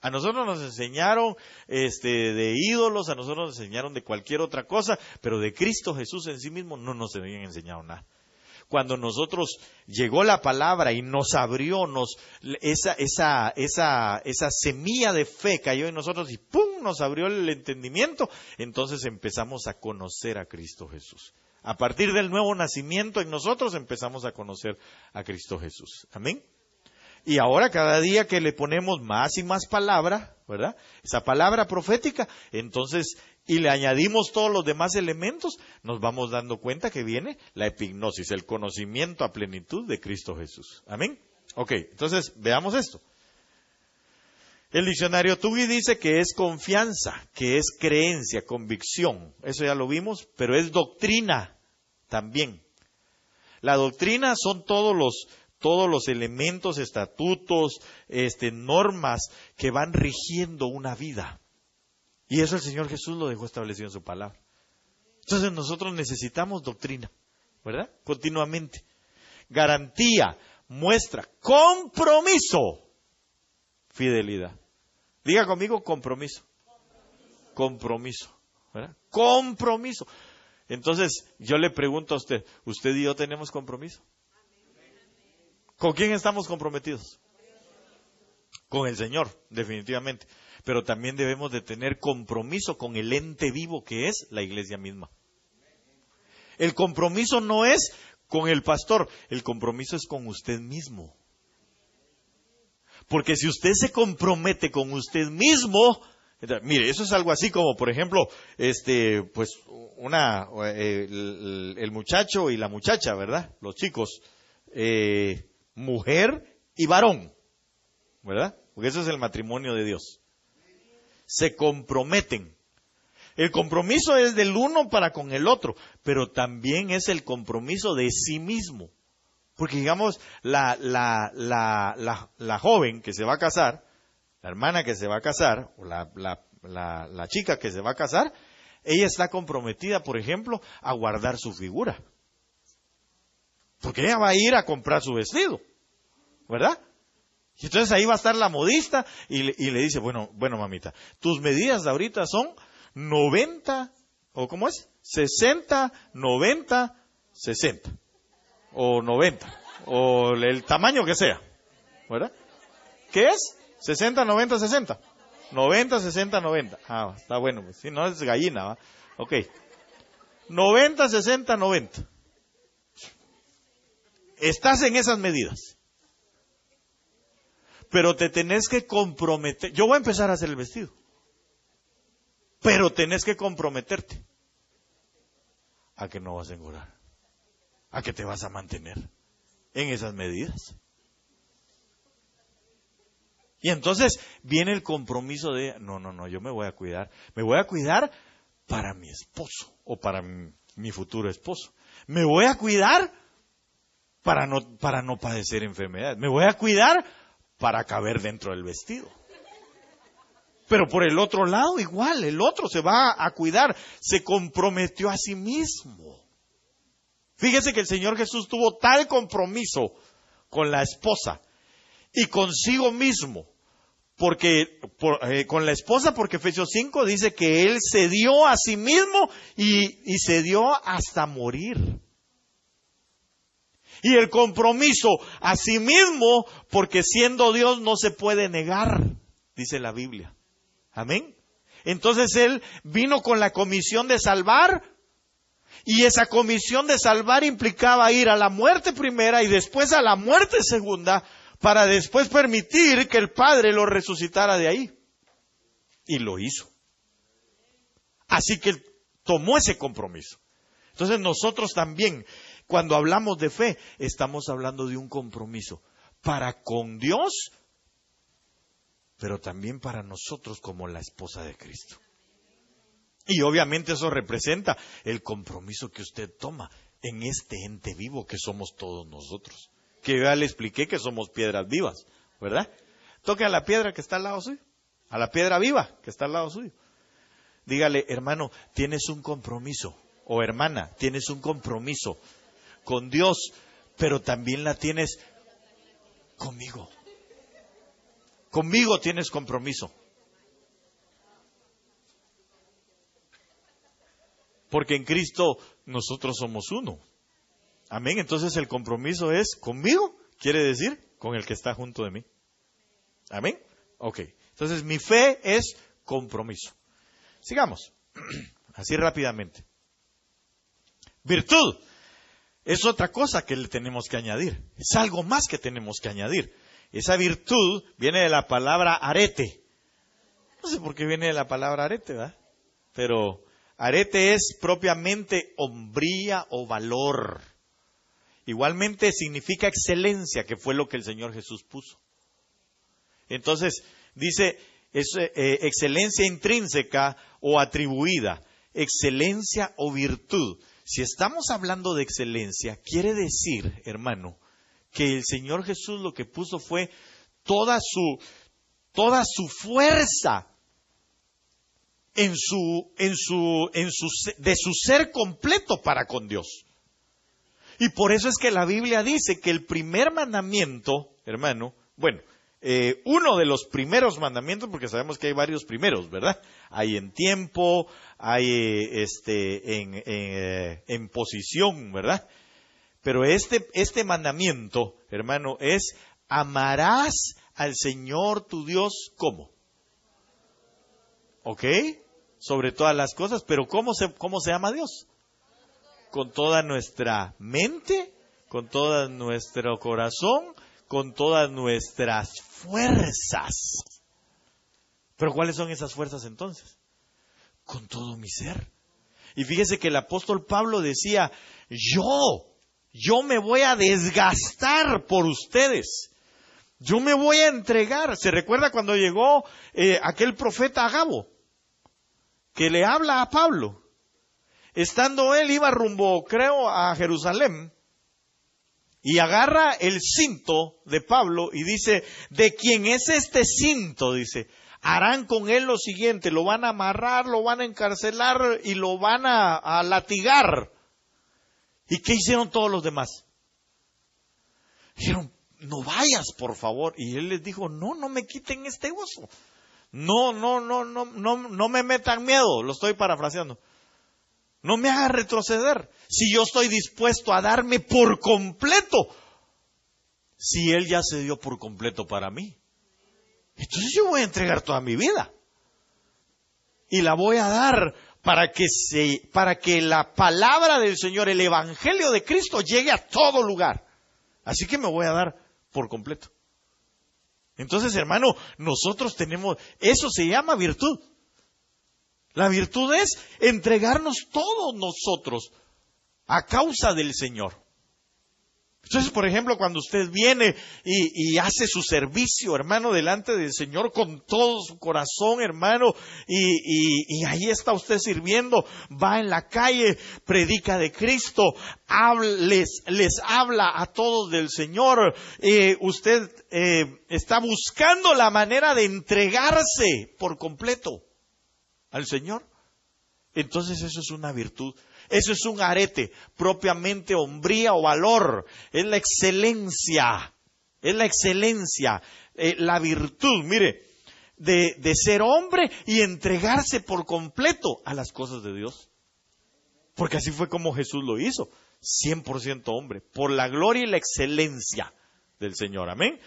A nosotros nos enseñaron de ídolos, a nosotros nos enseñaron de cualquier otra cosa, pero de Cristo Jesús en sí mismo no nos habían enseñado nada. Cuando nosotros llegó la palabra y nos abrió, esa semilla de fe cayó en nosotros y ¡pum! Nos abrió el entendimiento, entonces empezamos a conocer a Cristo Jesús. A partir del nuevo nacimiento en nosotros empezamos a conocer a Cristo Jesús. Amén. Y ahora cada día que le ponemos más y más palabra, ¿verdad? Esa palabra profética, entonces, y le añadimos todos los demás elementos, nos vamos dando cuenta que viene la epignosis, el conocimiento a plenitud de Cristo Jesús. Amén. Ok, entonces veamos esto. El diccionario Tugui dice que es confianza, que es creencia, convicción. Eso ya lo vimos, pero es doctrina también. La doctrina son todos los elementos, estatutos, normas que van rigiendo una vida. Y eso el Señor Jesús lo dejó establecido en su palabra. Entonces nosotros necesitamos doctrina, ¿verdad? Continuamente. Garantía, muestra, compromiso, fidelidad. Diga conmigo compromiso. Compromiso, ¿verdad? Compromiso. Entonces yo le pregunto a usted, ¿usted y yo tenemos compromiso? ¿Con quién estamos comprometidos? Con el Señor, definitivamente. Pero también debemos de tener compromiso con el ente vivo que es la iglesia misma. El compromiso no es con el pastor, el compromiso es con usted mismo. Porque si usted se compromete con usted mismo, mire, eso es algo así como, por ejemplo, pues el muchacho y la muchacha, ¿verdad? Los chicos, mujer y varón, ¿verdad? Porque eso es el matrimonio de Dios. Se comprometen. El compromiso es del uno para con el otro, pero también es el compromiso de sí mismo. Porque digamos, la joven que se va a casar, la hermana que se va a casar, o la chica que se va a casar, ella está comprometida, por ejemplo, a guardar su figura. Porque ella va a ir a comprar su vestido, ¿verdad? Y entonces ahí va a estar la modista y le dice, bueno mamita, tus medidas de ahorita son 90, ¿o cómo es? 60, 90, 60. o 90, o el tamaño que sea, ¿verdad? ¿Qué es? 60, 90, 60. 90, 60, 90. Ah, está bueno, pues. Si no es gallina, ¿va? Ok. 90, 60, 90. Estás en esas medidas. Pero te tenés que comprometer. Yo voy a empezar a hacer el vestido. Pero tenés que comprometerte a que no vas a engordar. A que te vas a mantener en esas medidas. Y entonces viene el compromiso de, no, yo me voy a cuidar. Me voy a cuidar para mi esposo o para mi futuro esposo. Me voy a cuidar para no padecer enfermedades. Me voy a cuidar para caber dentro del vestido. Pero por el otro lado igual, el otro se va a cuidar. Se comprometió a sí mismo. Fíjese que el Señor Jesús tuvo tal compromiso con la esposa y consigo mismo. Con la esposa, porque Efesios 5 dice que Él se dio a sí mismo y se dio hasta morir. Y el compromiso a sí mismo, porque siendo Dios no se puede negar, dice la Biblia. Amén. Entonces Él vino con la comisión de salvar, y esa comisión de salvar implicaba ir a la muerte primera y después a la muerte segunda, para después permitir que el Padre lo resucitara de ahí. Y lo hizo. Así que tomó ese compromiso. Entonces nosotros también, cuando hablamos de fe, estamos hablando de un compromiso para con Dios, pero también para nosotros como la esposa de Cristo. Y obviamente eso representa el compromiso que usted toma en este ente vivo que somos todos nosotros. Que yo ya le expliqué que somos piedras vivas, ¿verdad? Toque a la piedra que está al lado suyo, a la piedra viva que está al lado suyo. Dígale, hermano, tienes un compromiso, o hermana, tienes un compromiso con Dios, pero también la tienes conmigo. Conmigo tienes compromiso. Porque en Cristo nosotros somos uno. Amén. Entonces el compromiso es conmigo, quiere decir con el que está junto de mí. Amén. Ok. Entonces mi fe es compromiso. Sigamos. Así rápidamente. Virtud es otra cosa que le tenemos que añadir. Es algo más que tenemos que añadir. Esa virtud viene de la palabra arete. No sé por qué viene de la palabra arete, ¿verdad? Pero arete es propiamente hombría o valor. Igualmente significa excelencia, que fue lo que el Señor Jesús puso. Entonces, dice, es excelencia intrínseca o atribuida, excelencia o virtud. Si estamos hablando de excelencia, quiere decir, hermano, que el Señor Jesús lo que puso fue toda su fuerza de su ser completo para con Dios. Y por eso es que la Biblia dice que el primer mandamiento, hermano, uno de los primeros mandamientos, porque sabemos que hay varios primeros, ¿verdad? Hay en tiempo, hay en posición, ¿verdad? Pero este mandamiento, hermano, es amarás al Señor tu Dios, ¿cómo? ¿Ok? Sobre todas las cosas, pero ¿cómo se ama a Dios? Con toda nuestra mente, con todo nuestro corazón, con todas nuestras fuerzas. ¿Pero cuáles son esas fuerzas entonces? Con todo mi ser. Y fíjese que el apóstol Pablo decía, yo me voy a desgastar por ustedes. Yo me voy a entregar. ¿Se recuerda cuando llegó aquel profeta Agabo? Que le habla a Pablo. Estando él, iba rumbo, creo, a Jerusalén, y agarra el cinto de Pablo y dice, ¿de quién es este cinto? Dice, harán con él lo siguiente, lo van a amarrar, lo van a encarcelar y lo van a latigar. ¿Y qué hicieron todos los demás? Dijeron, no vayas, por favor. Y él les dijo, no me quiten este gozo. No me metan miedo, lo estoy parafraseando. No me haga retroceder. Si yo estoy dispuesto a darme por completo, si Él ya se dio por completo para mí, entonces yo voy a entregar toda mi vida. Y la voy a dar para que la palabra del Señor, el Evangelio de Cristo, llegue a todo lugar. Así que me voy a dar por completo. Entonces, hermano, nosotros tenemos, eso se llama virtud. La virtud es entregarnos todos nosotros a causa del Señor. Entonces, por ejemplo, cuando usted viene y hace su servicio, hermano, delante del Señor con todo su corazón, hermano, y ahí está usted sirviendo, va en la calle, predica de Cristo, les habla a todos del Señor, usted está buscando la manera de entregarse por completo al Señor. Entonces eso es una virtud. Eso es un arete, propiamente hombría o valor. Es la excelencia. Es la excelencia. La virtud, mire, de ser hombre y entregarse por completo a las cosas de Dios. Porque así fue como Jesús lo hizo. 100% hombre. Por la gloria y la excelencia del Señor. Amén.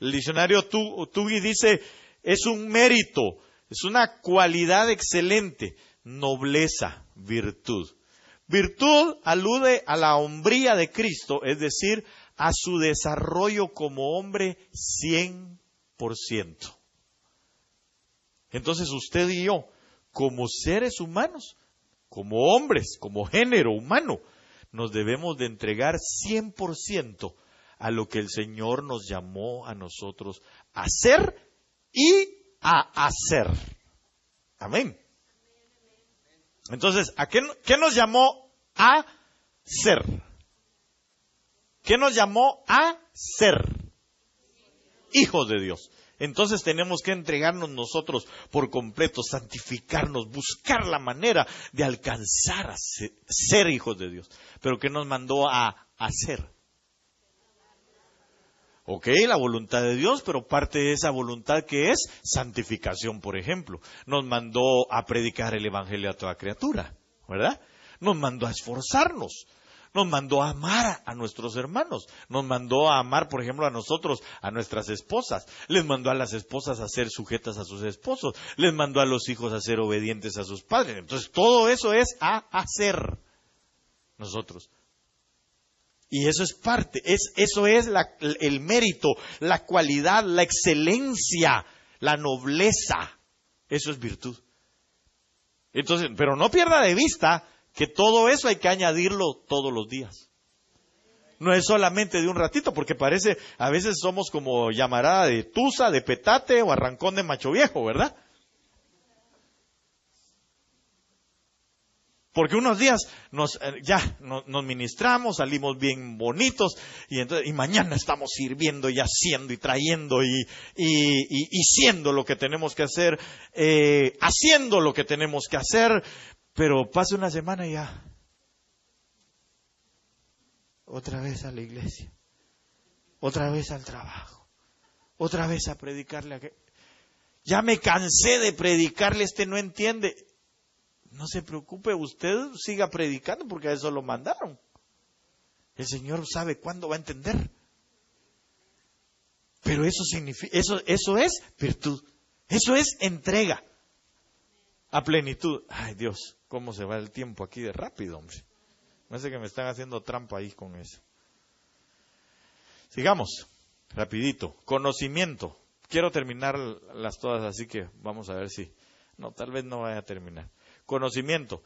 El diccionario Tugui dice, es un mérito, es una cualidad excelente, nobleza, virtud. Virtud alude a la hombría de Cristo, es decir, a su desarrollo como hombre 100%. Entonces usted y yo, como seres humanos, como hombres, como género humano, nos debemos de entregar 100% a lo que el Señor nos llamó a nosotros a ser y a hacer. Amén. Entonces, ¿qué nos llamó a ser? ¿Qué nos llamó a ser? Hijos de Dios. Entonces tenemos que entregarnos nosotros por completo, santificarnos, buscar la manera de alcanzar a ser hijos de Dios. Pero ¿qué nos mandó a hacer? Ok, la voluntad de Dios, pero parte de esa voluntad que es santificación, por ejemplo. Nos mandó a predicar el Evangelio a toda criatura, ¿verdad? Nos mandó a esforzarnos, nos mandó a amar a nuestros hermanos, nos mandó a amar, por ejemplo, a nosotros, a nuestras esposas, les mandó a las esposas a ser sujetas a sus esposos, les mandó a los hijos a ser obedientes a sus padres. Entonces, todo eso es a hacer nosotros. Y eso es parte, eso es el mérito, la cualidad, la excelencia, la nobleza. Eso es virtud. Entonces, pero no pierda de vista que todo eso hay que añadirlo todos los días. No es solamente de un ratito, porque parece, a veces somos como llamarada de tusa, de petate o arrancón de macho viejo, ¿verdad? Porque unos días nos ministramos, salimos bien bonitos y mañana estamos sirviendo y haciendo y trayendo y siendo lo que tenemos que hacer, haciendo lo que tenemos que hacer, pero pasa una semana y ya otra vez a la iglesia, otra vez al trabajo, otra vez a predicarle a que ya me cansé de predicarle, no entiende. No se preocupe, usted siga predicando porque a eso lo mandaron. El Señor sabe cuándo va a entender. Pero eso significa, eso es virtud. Eso es entrega a plenitud. Ay, Dios, cómo se va el tiempo aquí de rápido, hombre. Me parece que me están haciendo trampa ahí con eso. Sigamos, rapidito. Conocimiento. Quiero terminar las todas, así que vamos a ver si. No, tal vez no vaya a terminar. Conocimiento.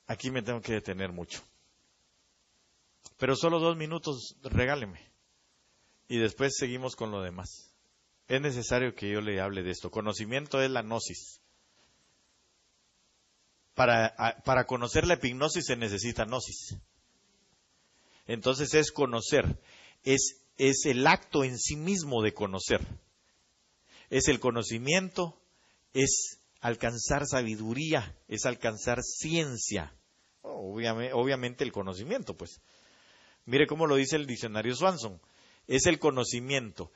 Aquí me tengo que detener mucho. Pero solo 2 minutos, regáleme. Y después seguimos con lo demás. Es necesario que yo le hable de esto. Conocimiento es la gnosis. Para conocer la epignosis se necesita gnosis. Entonces es conocer. Es el acto en sí mismo de conocer. Es el conocimiento, es alcanzar sabiduría, es alcanzar ciencia. Obviamente el conocimiento, pues. Mire cómo lo dice el diccionario Swanson. Es el conocimiento.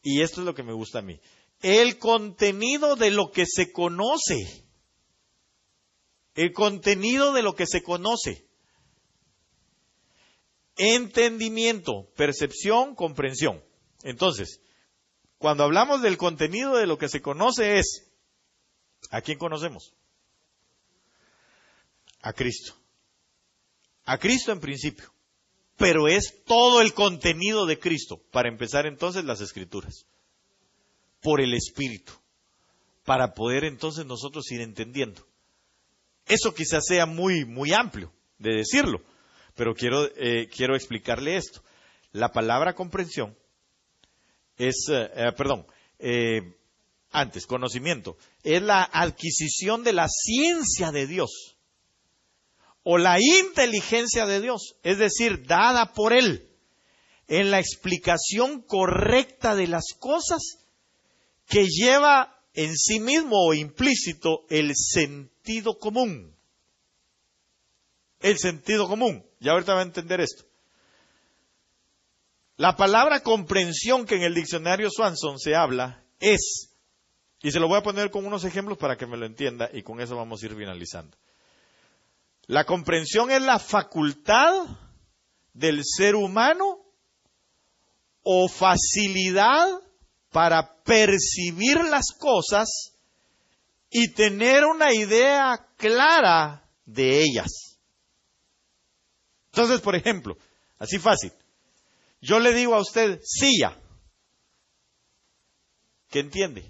Y esto es lo que me gusta a mí. El contenido de lo que se conoce. El contenido de lo que se conoce. Entendimiento, percepción, comprensión. Entonces, cuando hablamos del contenido de lo que se conoce es, ¿a quién conocemos? A Cristo. A Cristo en principio. Pero es todo el contenido de Cristo. Para empezar entonces las Escrituras. Por el Espíritu. Para poder entonces nosotros ir entendiendo. Eso quizás sea muy, muy amplio de decirlo. Pero quiero explicarle esto. La palabra comprensión es, conocimiento, es la adquisición de la ciencia de Dios o la inteligencia de Dios, es decir, dada por Él en la explicación correcta de las cosas que lleva en sí mismo o implícito el sentido común. El sentido común. Ya ahorita va a entender esto. La palabra comprensión que en el diccionario Swanson se habla es, y se lo voy a poner con unos ejemplos para que me lo entienda y con eso vamos a ir finalizando. La comprensión es la facultad del ser humano o facilidad para percibir las cosas y tener una idea clara de ellas. Entonces, por ejemplo, así fácil, yo le digo a usted, silla. ¿Qué entiende?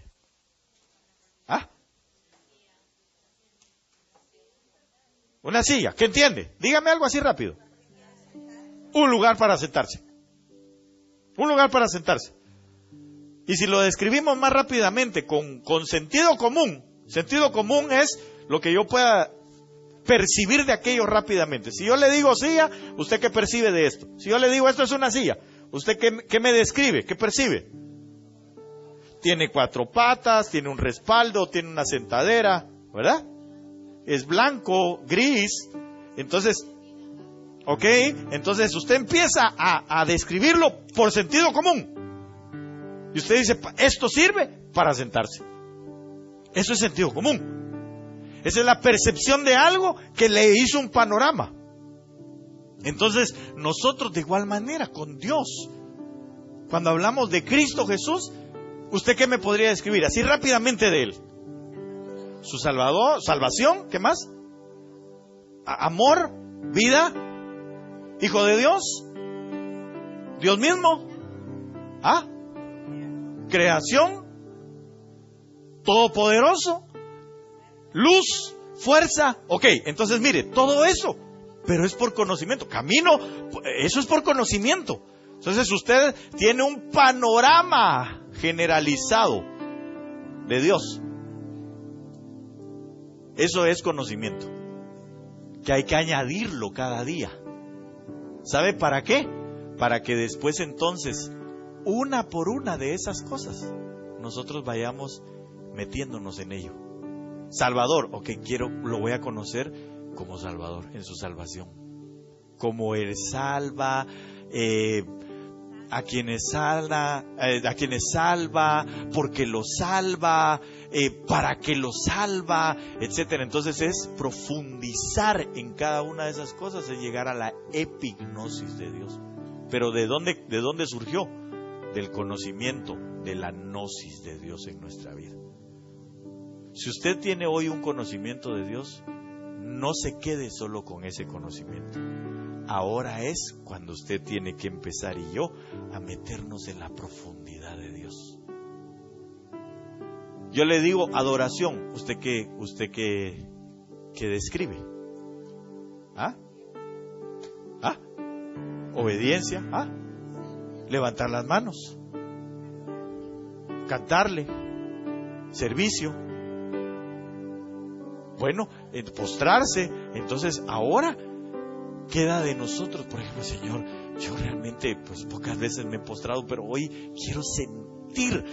¿Ah? Una silla, ¿qué entiende? Dígame algo así rápido. Un lugar para sentarse. Un lugar para sentarse. Y si lo describimos más rápidamente con sentido común es lo que yo pueda percibir de aquello rápidamente. Si yo le digo silla, ¿usted qué percibe de esto? Si yo le digo esto es una silla, ¿usted qué me describe? ¿Qué percibe? Tiene 4 patas, tiene un respaldo, tiene una sentadera, ¿verdad? Es blanco, gris. Entonces, entonces usted empieza a describirlo por sentido común. Y usted dice, esto sirve para sentarse. Eso es sentido común. Esa es la percepción de algo que le hizo un panorama. Entonces, nosotros de igual manera, con Dios, cuando hablamos de Cristo Jesús, ¿usted qué me podría describir? Así rápidamente de Él. Su Salvador, salvación, ¿qué más? Amor, vida, Hijo de Dios, Dios mismo, creación, todopoderoso, luz, fuerza. Entonces mire, todo eso, pero es por conocimiento. Camino, eso es por conocimiento. Entonces usted tiene un panorama generalizado de Dios. Eso es conocimiento, que hay que añadirlo cada día. ¿Sabe para qué? Para que después entonces, una por una de esas cosas, nosotros vayamos metiéndonos en ello. Salvador, lo voy a conocer como Salvador, en su salvación. Como Él salva, a quienes salva, porque lo salva, para que lo salva, etcétera. Entonces es profundizar en cada una de esas cosas, es llegar a la epignosis de Dios. Pero ¿de dónde surgió? Del conocimiento, de la gnosis de Dios en nuestra vida. Si usted tiene hoy un conocimiento de Dios, no se quede solo con ese conocimiento. Ahora es cuando usted tiene que empezar, y yo, a meternos en la profundidad de Dios. Yo le digo adoración, ¿usted qué describe? Obediencia, levantar las manos, cantarle, servicio. Bueno, postrarse. Entonces ahora queda de nosotros, por ejemplo, Señor, yo realmente pocas veces me he postrado, pero hoy quiero sentir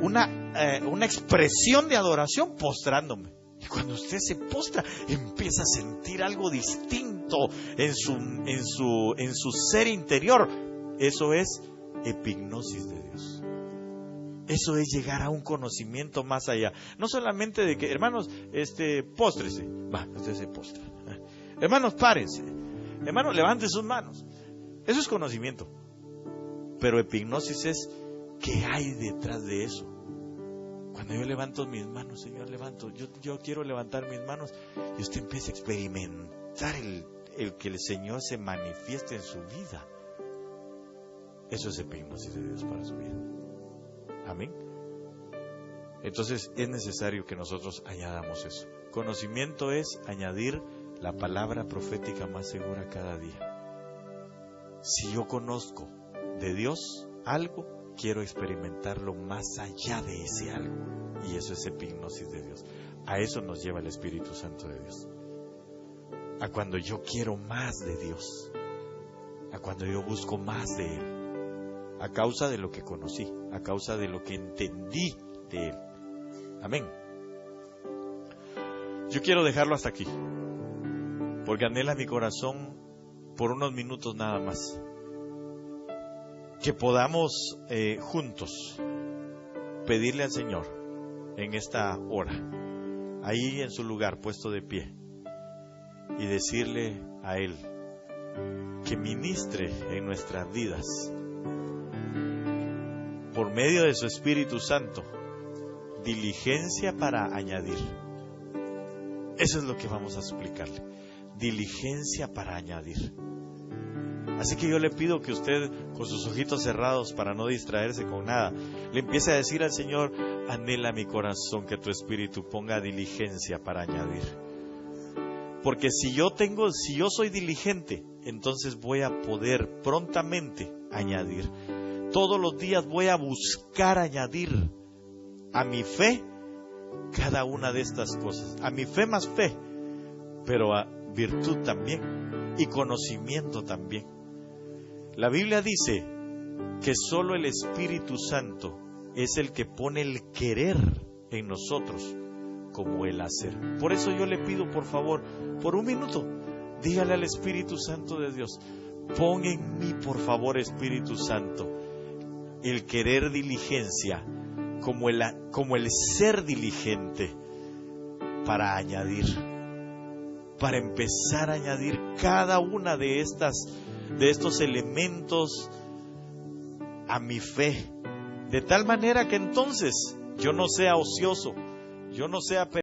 una expresión de adoración postrándome. Y cuando usted se postra, empieza a sentir algo distinto en su ser interior. Eso es epignosis de Dios. Eso es llegar a un conocimiento más allá. No solamente de que, hermanos, póstrese. Va, usted se postra. Hermanos, párense. Hermanos, levanten sus manos. Eso es conocimiento. Pero epignosis es, ¿qué hay detrás de eso? Cuando yo levanto mis manos, Señor, yo quiero levantar mis manos, y usted empieza a experimentar el que el Señor se manifieste en su vida. Eso es epignosis de Dios para su vida. Amén. Entonces es necesario que nosotros añadamos eso. Conocimiento es añadir la palabra profética más segura cada día. Si yo conozco de Dios algo, quiero experimentarlo más allá de ese algo. Y eso es epignosis de Dios. A eso nos lleva el Espíritu Santo de Dios. A cuando yo quiero más de Dios. A cuando yo busco más de Él. A causa de lo que conocí, a causa de lo que entendí de Él. Amén. Yo quiero dejarlo hasta aquí, porque anhela mi corazón por unos minutos nada más, que podamos juntos pedirle al Señor en esta hora, ahí en su lugar puesto de pie, y decirle a Él que ministre en nuestras vidas por medio de su Espíritu Santo, diligencia para añadir. Eso es lo que vamos a suplicarle. Diligencia para añadir. Así que yo le pido que usted, con sus ojitos cerrados para no distraerse con nada, le empiece a decir al Señor: anhela mi corazón que tu Espíritu ponga diligencia para añadir. Porque si yo soy diligente, entonces voy a poder prontamente añadir. Todos los días voy a buscar añadir a mi fe cada una de estas cosas. A mi fe más fe, pero a virtud también y conocimiento también. La Biblia dice que solo el Espíritu Santo es el que pone el querer en nosotros como el hacer. Por eso yo le pido, por favor, por un minuto, dígale al Espíritu Santo de Dios: pon en mí, por favor, Espíritu Santo, el querer diligencia como el ser diligente para añadir, para empezar a añadir cada una de estos elementos a mi fe, de tal manera que entonces yo no sea ocioso, yo no sea